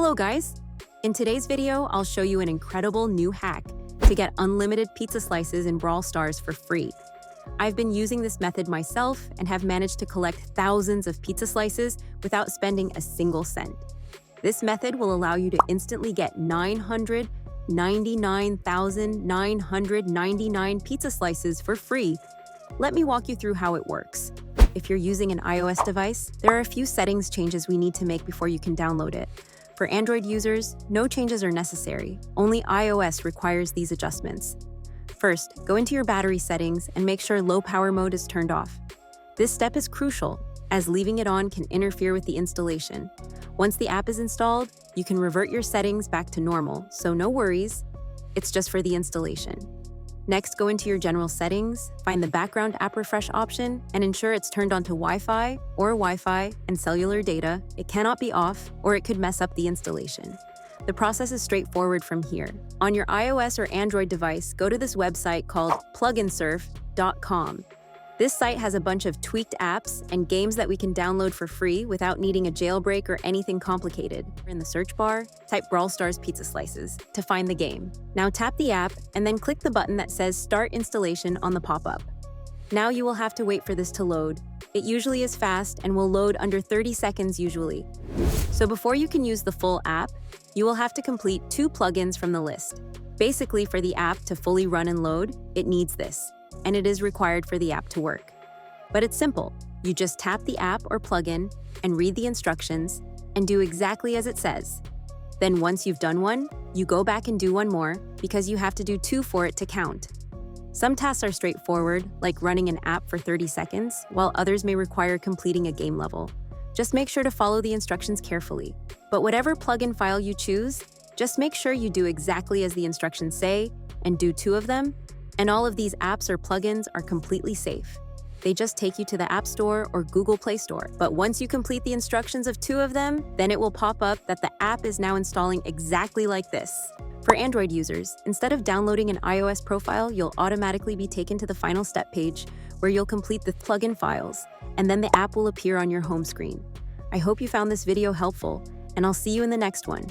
Hello guys! In today's video, I'll show you an incredible new hack to get unlimited pizza slices in Brawl Stars for free. I've been using this method myself and have managed to collect thousands of pizza slices without spending a single cent. This method will allow you to instantly get 999,999 pizza slices for free. Let me walk you through how it works. If you're using an iOS device, there are a few settings changes we need to make before you can download it. For Android users, no changes are necessary. Only iOS requires these adjustments. First, go into your battery settings and make sure low power mode is turned off. This step is crucial, as leaving it on can interfere with the installation. Once the app is installed, you can revert your settings back to normal, so no worries. It's just for the installation. Next, go into your general settings, find the background app refresh option, and ensure it's turned on to Wi-Fi and cellular data. It cannot be off, or it could mess up the installation. The process is straightforward from here. On your iOS or Android device, go to this website called pluginsurf.com. This site has a bunch of tweaked apps and games that we can download for free without needing a jailbreak or anything complicated. In the search bar, type Brawl Stars Pizza Slices to find the game. Now tap the app and then click the button that says Start Installation on the pop-up. Now you will have to wait for this to load. It usually is fast and will load under 30 seconds usually. So before you can use the full app, you will have to complete 2 plugins from the list. Basically, for the app to fully run and load, it needs this, and it is required for the app to work. But it's simple. You just tap the app or plugin and read the instructions and do exactly as it says. Then once you've done one, you go back and do one more because you have to do 2 for it to count. Some tasks are straightforward, like running an app for 30 seconds, while others may require completing a game level. Just make sure to follow the instructions carefully. But whatever plugin file you choose, just make sure you do exactly as the instructions say and do 2 of them. And all of these apps or plugins are completely safe. They just take you to the App Store or Google Play Store. But once you complete the instructions of 2 of them, then it will pop up that the app is now installing exactly like this. For Android users, instead of downloading an iOS profile, you'll automatically be taken to the final step page where you'll complete the plugin files, and then the app will appear on your home screen. I hope you found this video helpful, and I'll see you in the next one.